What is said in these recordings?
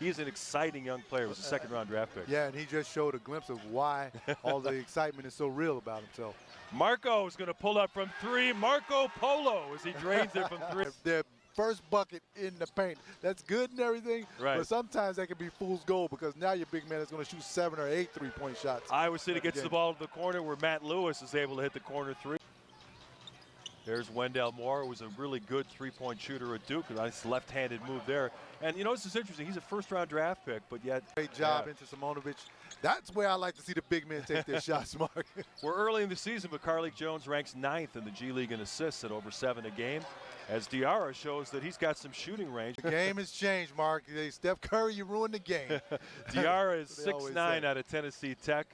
He's an exciting young player. He was a second-round draft pick. Yeah, and he just showed a glimpse of why all the excitement is so real about himself. Marko is going to pull up from three. Marco Polo as he drains it from three. Their first bucket in the paint. That's good and everything, right. But sometimes that can be fool's gold because now your big man is going to shoot 7 or 8 three-point shots. Iowa City gets the ball to the corner where Matt Lewis is able to hit the corner three. There's Wendell Moore, who was a really good three-point shooter at Duke. A nice left-handed move there. And you know, this is interesting. He's a first-round draft pick, but yet great job into Simonovic. That's where I like to see the big men take their shots, Mark. We're early in the season, but Carlik Jones ranks 9th in the G League in assists at over 7 a game. As Diarra shows that he's got some shooting range. The game has changed, Mark. Steph Curry, you ruined the game. Diarra is 6'9" out of Tennessee Tech.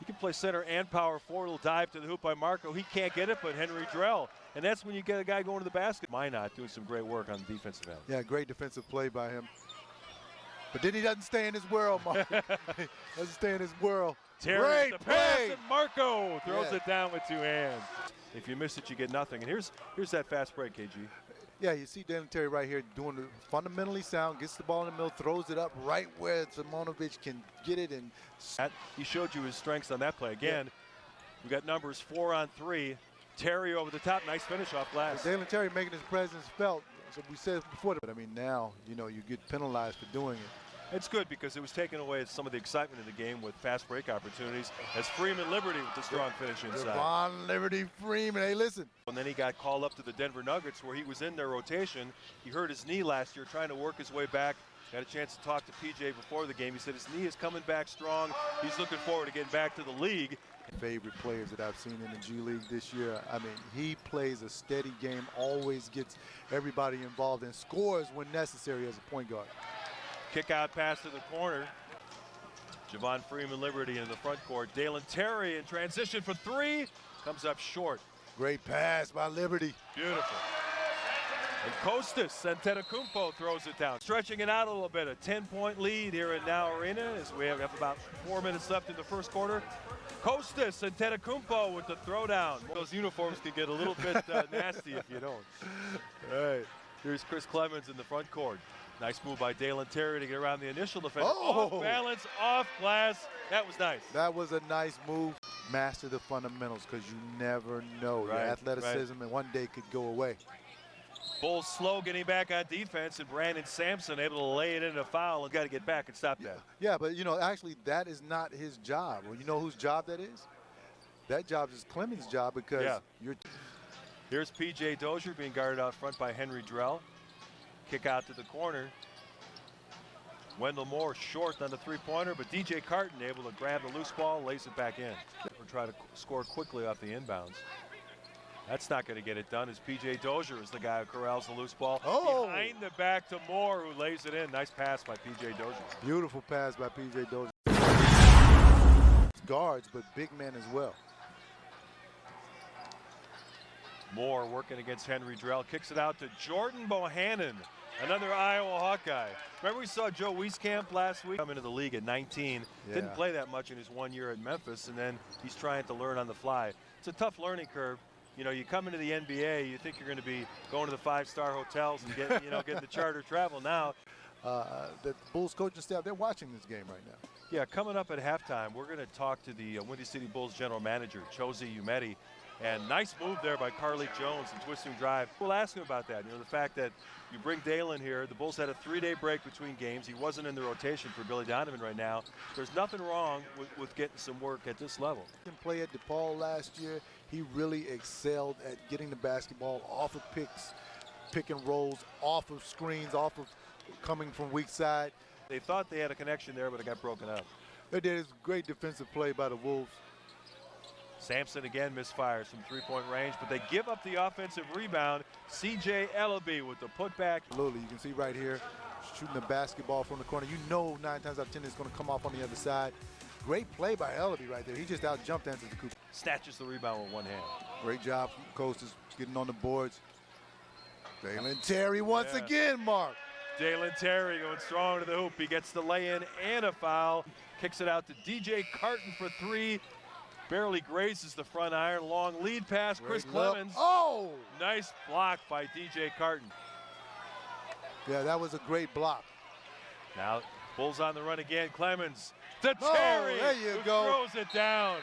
He can play center and power forward. Little dive to the hoop by Marko. He can't get it, but Henry Drell. And that's when you get a guy going to the basket. Minot doing some great work on the defensive end. Yeah, great defensive play by him. But then he doesn't stay in his world, Mark. Doesn't stay in his world. Terry, the pass, and Marko throws it down with 2 hands. If you miss it, you get nothing. And here's that fast break, KG. Yeah, you see Dalen Terry right here doing the fundamentally sound, gets the ball in the middle, throws it up right where Simonovic can get it. And he showed you his strengths on that play. Again, we got numbers 4 on 3. Terry over the top, nice finish off glass. Dalen Terry making his presence felt. So we said before, but I mean now, you know, you get penalized for doing it. It's good because it was taking away some of the excitement in the game with fast break opportunities as Freeman Liberty with the strong finish inside. Devon Liberty Freeman, hey, listen. And then he got called up to the Denver Nuggets where he was in their rotation. He hurt his knee last year trying to work his way back. Had a chance to talk to PJ before the game. He said his knee is coming back strong. He's looking forward to getting back to the league. Favorite players that I've seen in the G League this year. I mean, he plays a steady game, always gets everybody involved and scores when necessary as a point guard. Kick out pass to the corner. Javon Freeman Liberty in the front court. Dalen Terry in transition for 3. Comes up short. Great pass by Liberty. Beautiful. And Kostas Antetokounmpo throws it down. Stretching it out a little bit. A 10-point lead here at Now Arena as we have about 4 minutes left in the first quarter. Kostas Antetokounmpo with the throwdown. Those uniforms can get a little bit nasty if you don't. All right. Here's Chris Clemens in the front court. Nice move by Dalen Terry to get around the initial defense. Oh! Off balance, off glass. That was nice. That was a nice move. Master the fundamentals because you never know. Your athleticism and one day could go away. Bulls slow getting back on defense, and Brandon Sampson able to lay it in a foul and got to get back and stop that. Yeah, but you know, actually that is not his job. Well, you know whose job that is? That job is Clemens' job because you're. Here's PJ Dozier being guarded out front by Henry Drell. Kick out to the corner. Wendell Moore short on the three-pointer, but DJ Carton able to grab the loose ball, lays it back in. Or try to score quickly off the inbounds. That's not going to get it done as PJ Dozier is the guy who corrals the loose ball. Behind the back to Moore who lays it in. Nice pass by PJ Dozier. Beautiful pass by PJ Dozier. Guards, but big men as well. Moore working against Henry Drell. Kicks it out to Jordan Bohannon, another Iowa Hawkeye. Remember we saw Joe Wieskamp last week come into the league at 19. Didn't play that much in his 1 year at Memphis, and then he's trying to learn on the fly. It's a tough learning curve. You know, you come into the NBA, you think you're going to be going to the 5-star hotels and getting the charter travel. Now, the Bulls coaching staff, they're watching this game right now. Yeah, coming up at halftime, we're going to talk to the Windy City Bulls general manager, Chosy Umedi. And nice move there by Carlik Jones and twisting drive. We'll ask him about that. You know, the fact that you bring Dalen here. The Bulls had a 3-day break between games. He wasn't in the rotation for Billy Donovan right now. There's nothing wrong with getting some work at this level. He played at DePaul last year. He really excelled at getting the basketball off of picks, pick and rolls, off of screens, off of coming from weak side. They thought they had a connection there, but it got broken up. They did. It's a great defensive play by the Wolves. Sampson again misfires from three-point range, but they give up the offensive rebound. CJ Elleby with the putback. Absolutely, you can see right here, shooting the basketball from the corner. You know 9 times out of 10 it's going to come off on the other side. Great play by Elleby right there. He just out-jumped Antetokounmpo. Snatches the rebound with one hand. Great job from Kostas getting on the boards. Dalen Terry once again, Mark. Dalen Terry going strong to the hoop. He gets the lay-in and a foul. Kicks it out to DJ Carton for 3. Barely grazes the front iron. Long lead pass. Chris Clemens. Oh! Nice block by DJ Carton. Yeah, that was a great block. Now Bulls on the run again. Clemens to Oh, Terry, there you who go. throws it down.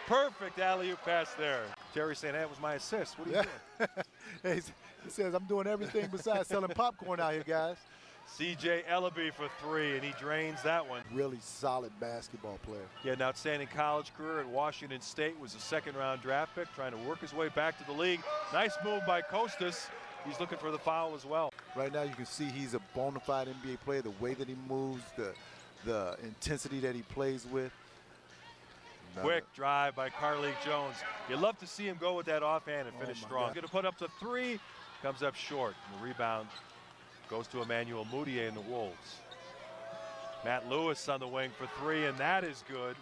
Perfect alley-oop pass there. Terry saying, that was my assist. What are you doing? He says, I'm doing everything besides selling popcorn out here, guys. CJ Elleby for 3, and he drains that one. Really solid basketball player. He had an outstanding college career at Washington State, was a second-round draft pick, trying to work his way back to the league. Nice move by Kostas. He's looking for the foul as well. Right now you can see he's a bona fide NBA player, the way that he moves, the intensity that he plays with. Quick drive by Carlik Jones. You'd love to see him go with that offhand and finish strong. Going to put up the 3, comes up short. And the rebound goes to Emmanuel Mudiay in the Wolves. Matt Lewis on the wing for 3, and that is good.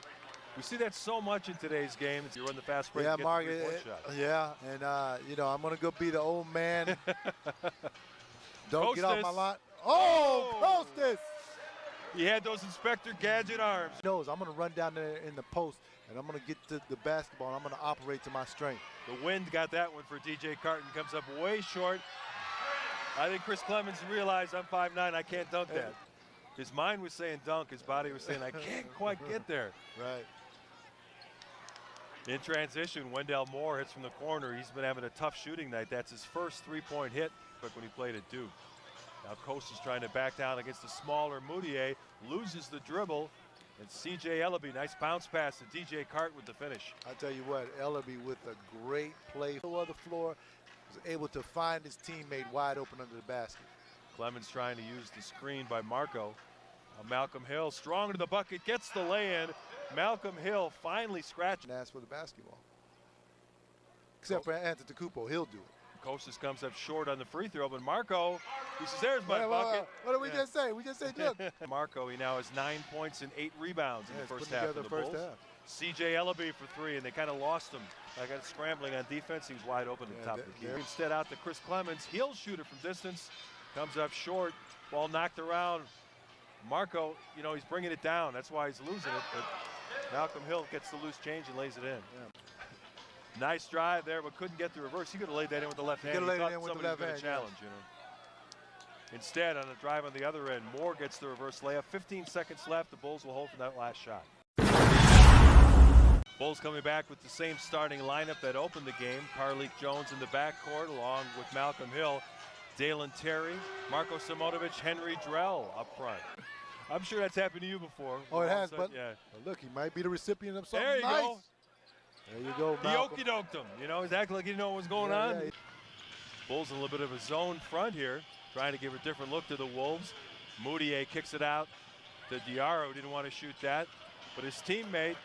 We see that so much in today's game. You run the fast break, yeah, get Mark, the three-point shot. Yeah, and you know, I'm gonna go be the old man. Don't get off my line. Oh, Kostas! He had those Inspector Gadget arms. He knows I'm gonna run down there in the post, and I'm gonna get to the basketball, and I'm gonna operate to my strength. The wind got that one for DJ Carton. Comes up way short. I think Chris Clemens realized I'm 5'9", I can't dunk that. His mind was saying dunk, his body was saying I can't quite get there. Right. In transition, Wendell Moore hits from the corner. He's been having a tough shooting night. That's his first 3-point hit when he played at Duke. Now Kostas trying to back down against the smaller Mudiay, loses the dribble, and CJ Elleby, nice bounce pass to DJ Cart with the finish. I tell you what, Elleby with a great play on the floor, was able to find his teammate wide open under the basket. Clemens trying to use the screen by Marko. Malcom Hill strong to the bucket, gets the lay-in. Malcom Hill finally scratching. And ask for the basketball. Except for Antetokounmpo, he'll do it. Kostas comes up short on the free throw, but Marko, he says, there's my bucket. What did we just say? We just said, look. Marko, he now has 9 points and 8 rebounds in the first half of the Bulls. CJ Elleby for 3, and they kind of lost him. I got scrambling on defense. He was wide open at the top of the key. Instead out to Chris Clemens. He'll shoot it from distance. Comes up short. Ball knocked around. Marko, you know, he's bringing it down. That's why he's losing it. But Malcom Hill gets the loose change and lays it in. Yeah. Nice drive there, but couldn't get the reverse. He could have laid that in with the left hand. He laid it in with the left hand. Challenge, you know. Instead, on a drive on the other end, Moore gets the reverse layup. 15 seconds left. The Bulls will hold for that last shot. Bulls coming back with the same starting lineup that opened the game. Carlik Jones in the backcourt along with Malcom Hill, Dalen Terry, Marko Simonovic, Henry Drell up front. I'm sure that's happened to you before. Oh, it has, but yeah. Look, he might be the recipient of something there you nice. Go. There you go, He okey-doked him. You know, he's acting like he didn't know what was going on. Yeah. Bulls in a little bit of a zone front here, trying to give a different look to the Wolves. Mudiay kicks it out to Diarra, didn't want to shoot that, but his teammate,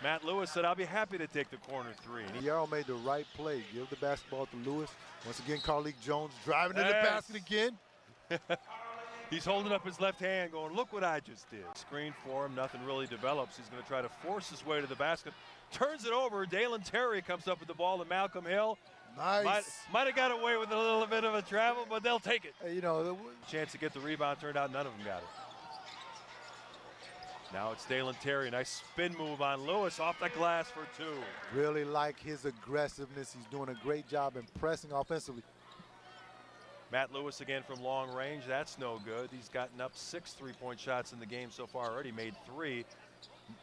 Matt Lewis, said, I'll be happy to take the corner 3. Diarra made the right play. Give the basketball to Lewis. Once again, Carlik Jones driving to the basket again. He's holding up his left hand going, look what I just did. Screen for him, nothing really develops. He's going to try to force his way to the basket. Turns it over. Dalen Terry comes up with the ball to Malcom Hill. Nice. Might have got away with a little bit of a travel, but they'll take it. Hey, you know, chance to get the rebound, turned out none of them got it. Now it's Dalen Terry, nice spin move on Lewis, off the glass for 2. Really like his aggressiveness. He's doing a great job in pressing offensively. Matt Lewis again from long range, that's no good. He's gotten up 6 3-point shots in the game so far already, made 3.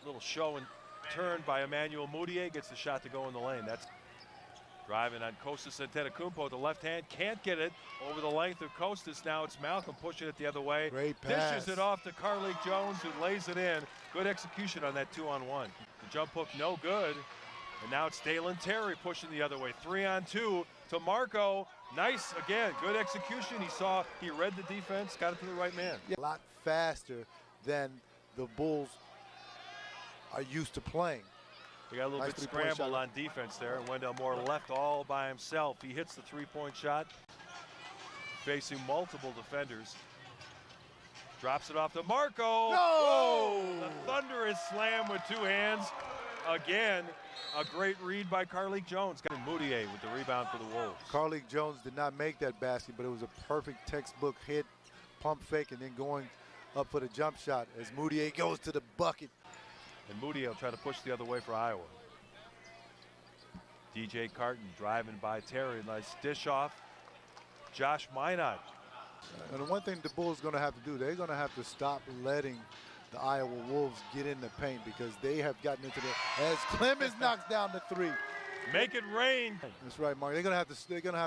Little show and turn by Emmanuel Mudiay, gets the shot to go in the lane. That's driving on Kostas Antetokounmpo, the left hand, can't get it over the length of Kostas. Now it's Malcom pushing it the other way. Great pass. Dishes it off to Carlik Jones, who lays it in. Good execution on that 2-on-1. The jump hook no good. And now it's Dalen Terry pushing the other way. 3-on-2 to Marko. Nice, again, good execution. He read the defense, got it to the right man. A lot faster than the Bulls are used to playing. We got a little bit scramble on defense there, and Wendell Moore left all by himself. He hits the 3-point shot, facing multiple defenders. Drops it off to Marko. No! Whoa! The thunderous slam with 2 hands. Again, a great read by Carlik Jones. Got Mudiay with the rebound for the Wolves. Carlik Jones did not make that basket, but it was a perfect textbook hit, pump fake, and then going up for the jump shot as Mudiay goes to the bucket. And Mudiay will try to push the other way for Iowa. DJ Carton driving by Terry. Nice dish off. Josh Minot And the one thing the Bulls are going to have to do, they're going to have to stop letting the Iowa Wolves get in the paint, because they have gotten into the, as Clemens knocks down the three. Make it rain. That's right, Mark. They're gonna have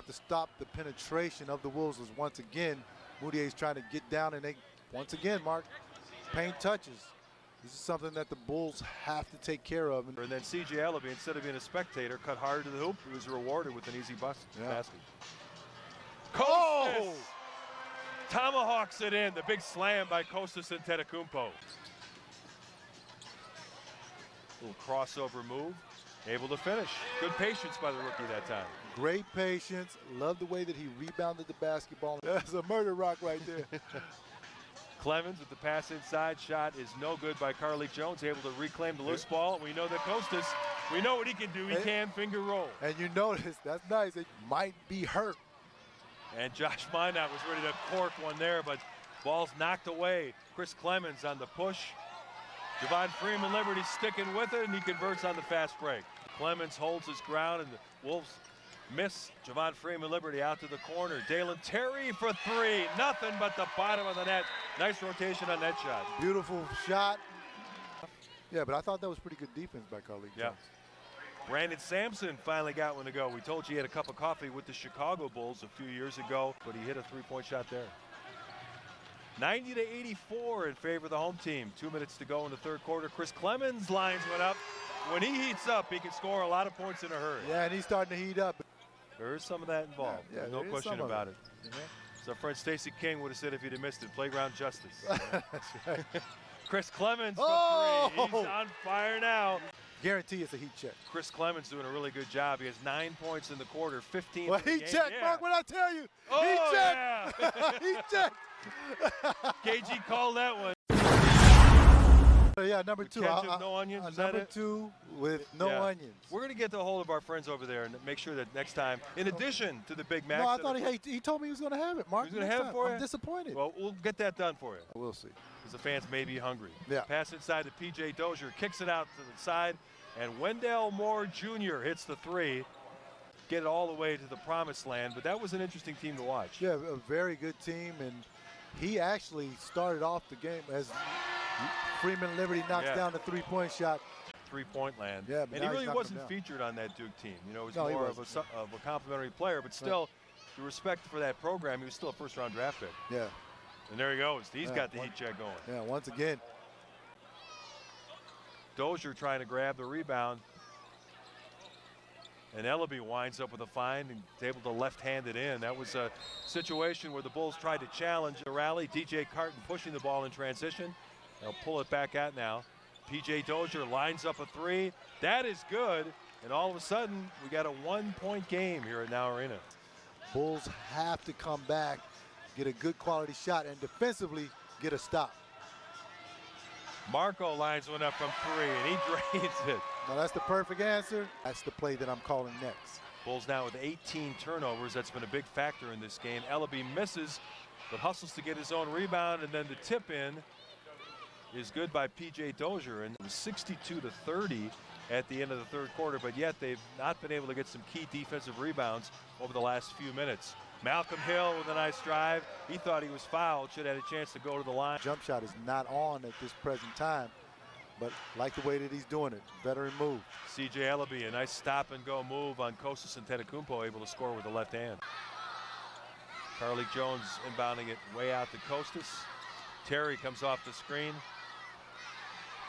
to stop the penetration of the Wolves, as once again Moutier's trying to get down, and they once again, Mark, paint touches. This is something that the Bulls have to take care of. And then CJ Elleby, instead of being a spectator, cut hard to the hoop. He was rewarded with an easy basket. Oh! Tomahawks it in. The big slam by Kostas Antetokounmpo. Little crossover move. Able to finish. Good patience by the rookie that time. Great patience. Love the way that he rebounded the basketball. That's a murder rock right there. Clemens with the pass inside. Shot is no good by Carlik Jones. Able to reclaim the loose ball. We know that Kostas, we know what he can do. He can finger roll. And you notice, that's nice. It might be hurt. And Josh Minot was ready to cork one there, but ball's knocked away. Chris Clemens on the push. Javon Freeman Liberty sticking with it, and he converts on the fast break. Clemens holds his ground, and the Wolves miss. Javon Freeman Liberty out to the corner. Dalen Terry for three. Nothing but the bottom of the net. Nice rotation on that shot. Beautiful shot. Yeah, but I thought that was pretty good defense by Carlik Jones. Brandon Sampson finally got one to go. We told you he had a cup of coffee with the Chicago Bulls a few years ago, but he hit a three-point shot there. 90-84 in favor of the home team. 2 minutes to go in the third quarter. Chris Clemens lines one up. When he heats up, he can score a lot of points in a hurry. Yeah, and he's starting to heat up. There is some of that involved. Yeah, no question about it. So our friend Stacey King would have said if he'd have missed it, playground justice. That's right. Chris Clemens for three. He's on fire now. Guarantee it's a heat check. Chris Clemens doing a really good job. He has 9 points in the quarter, 15 well, in the heat game. check, Mark, what I tell you. Heat check. Heat check. KG called that one. Yeah, number two. No onions. Number two with no onions. We're going to get a hold of our friends over there and make sure that next time, in addition to the Big Macs. No, I thought he told me he was going to have it, Mark. He was going to have it for you? I'm disappointed. Well, we'll get that done for you. We'll see. Because the fans may be hungry. Yeah. Pass inside to PJ Dozier, kicks it out to the side, and Wendell Moore Jr. hits the three. Get it all the way to the promised land, but that was an interesting team to watch. Yeah, a very good team, and he actually started off the game as Freeman Liberty knocks down the three-point shot. Three-point land. Yeah, but and he really wasn't featured on that Duke team. You know, he was more of a complimentary player, but still, the respect for that program, he was still a first-round draft pick. Yeah. And there he goes. He's got the heat check going. Yeah, once again. Dozier trying to grab the rebound. And Elleby winds up with a find and is able to left-hand it in. That was a situation where the Bulls tried to challenge the rally. DJ Carton pushing the ball in transition. They'll pull it back out now. PJ Dozier lines up a three. That is good. And all of a sudden, we got a one-point game here at Now Arena. Bulls have to come back, get a good quality shot, and defensively get a stop. Marko lines one up from three, and he drains it. Now that's the perfect answer. That's the play that I'm calling next. Bulls now with 18 turnovers. That's been a big factor in this game. Elleby misses, but hustles to get his own rebound, and then the tip in is good by PJ Dozier, and it was 62-30 at the end of the third quarter, but yet they've not been able to get some key defensive rebounds over the last few minutes. Malcom Hill with a nice drive. He thought he was fouled, should have had a chance to go to the line. Jump shot is not on at this present time, but like the way that he's doing it. Veteran move. CJ Elleby, a nice stop-and-go move on Kostas Antetokounmpo, able to score with the left hand. Carlik Jones inbounding it way out to Kostas. Terry comes off the screen.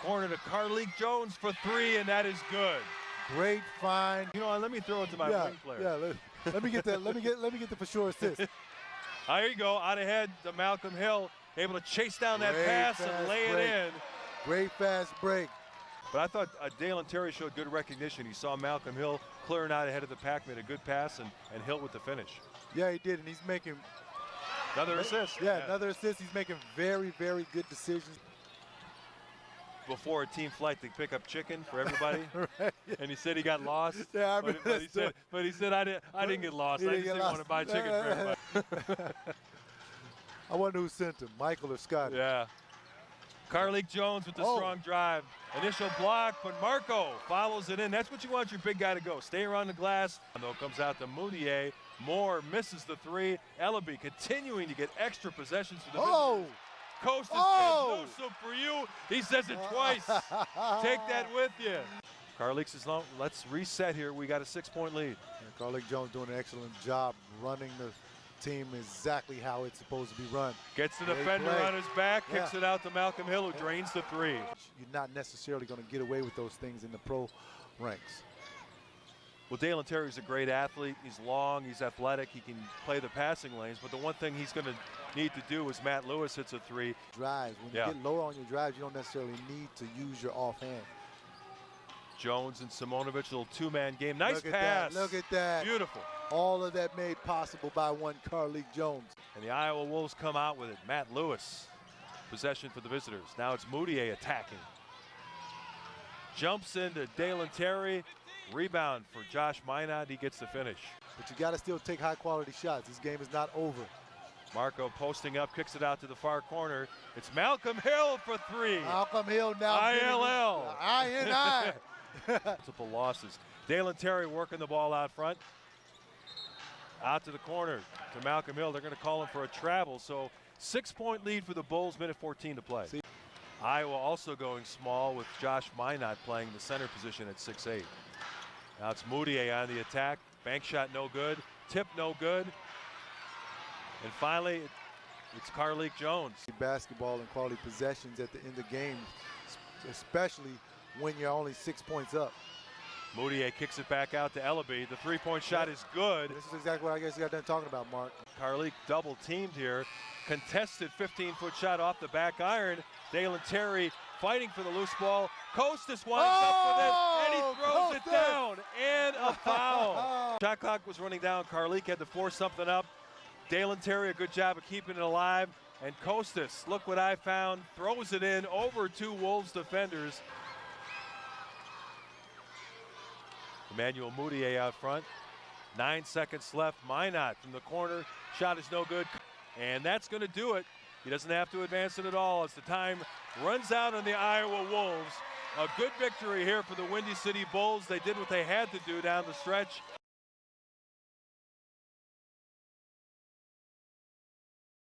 Corner to Carlik Jones for three, and that is good. Great find. You know, let me throw it to my wing player. Yeah, let me get that. let me get the for sure assist. There you go, out ahead to Malcom Hill, able to chase down that pass and lay it in. Great fast break. But I thought Dalen Terry showed good recognition. He saw Malcom Hill clearing out ahead of the pack, made a good pass, and Hill with the finish. Yeah, he did, and he's making another assist. Yeah, another assist. He's making very, very good decisions. Before a team flight to pick up chicken for everybody, right, yeah. And he said he got lost. Yeah, I remember but he said I didn't get lost. I just didn't want to buy chicken for everybody. I wonder who sent him, Michael or Scott. Yeah. Carlik Jones with the strong drive. Initial block, but Marko follows it in. That's what you want your big guy to go. Stay around the glass. Though comes out to Moutier. Moore misses the three. Elleby continuing to get extra possessions for the Oh! visitors. Costas Oh! says, no soup for you. He says it twice. Take that with you. Carleek says, no, let's reset here. We got a 6-point lead. Yeah, Carleek Jones doing an excellent job running the team exactly how it's supposed to be run. Gets the Great defender play. on his back, kicks it out to Malcom Hill, who drains the three. You're not necessarily going to get away with those things in the pro ranks. Well, Dalen Terry's a great athlete. He's long, he's athletic, he can play the passing lanes, but the one thing he's going to need to do is Matt Lewis hits a three. Drives. When you get lower on your drives, you don't necessarily need to use your offhand. Jones and Simonovic, a little two-man game. Nice Look at pass. that. Look at that. Beautiful. All of that made possible by one Carleek Jones. And the Iowa Wolves come out with it. Matt Lewis, possession for the visitors. Now it's Moutier attacking. Jumps into Dalen Terry. Rebound for Josh Minot. He gets the finish. But you got to still take high-quality shots. This game is not over. Marko posting up, kicks it out to the far corner. It's Malcom Hill for three. Malcom Hill now. ILL. I-N-I. Multiple losses. Dalen Terry working the ball out front. Out to the corner to Malcom Hill. They're going to call him for a travel. So 6-point lead for the Bulls, minute 14 to play. Iowa also going small with Josh Minot playing the center position at 6'8". Now it's Moutier on the attack. Bank shot no good. Tip no good. And finally, it's Carleek Jones. Basketball and quality possessions at the end of games, especially when you're only 6 points up. Moutier kicks it back out to Elleby. The three-point shot is good. This is exactly what I guess you got done talking about, Mark. Carleek double teamed here. Contested 15-foot shot off the back iron. Dalen Terry fighting for the loose ball. Costas winds up with it, and he throws it down. And a foul. Shot clock was running down. Carleek had to force something up. Dalen Terry, a good job of keeping it alive. And Costas, look what I found, throws it in over two Wolves defenders. Emmanuel Moutier out front. 9 seconds left. Minot from the corner. Shot is no good. And that's going to do it. He doesn't have to advance it at all as the time runs out on the Iowa Wolves. A good victory here for the Windy City Bulls. They did what they had to do down the stretch.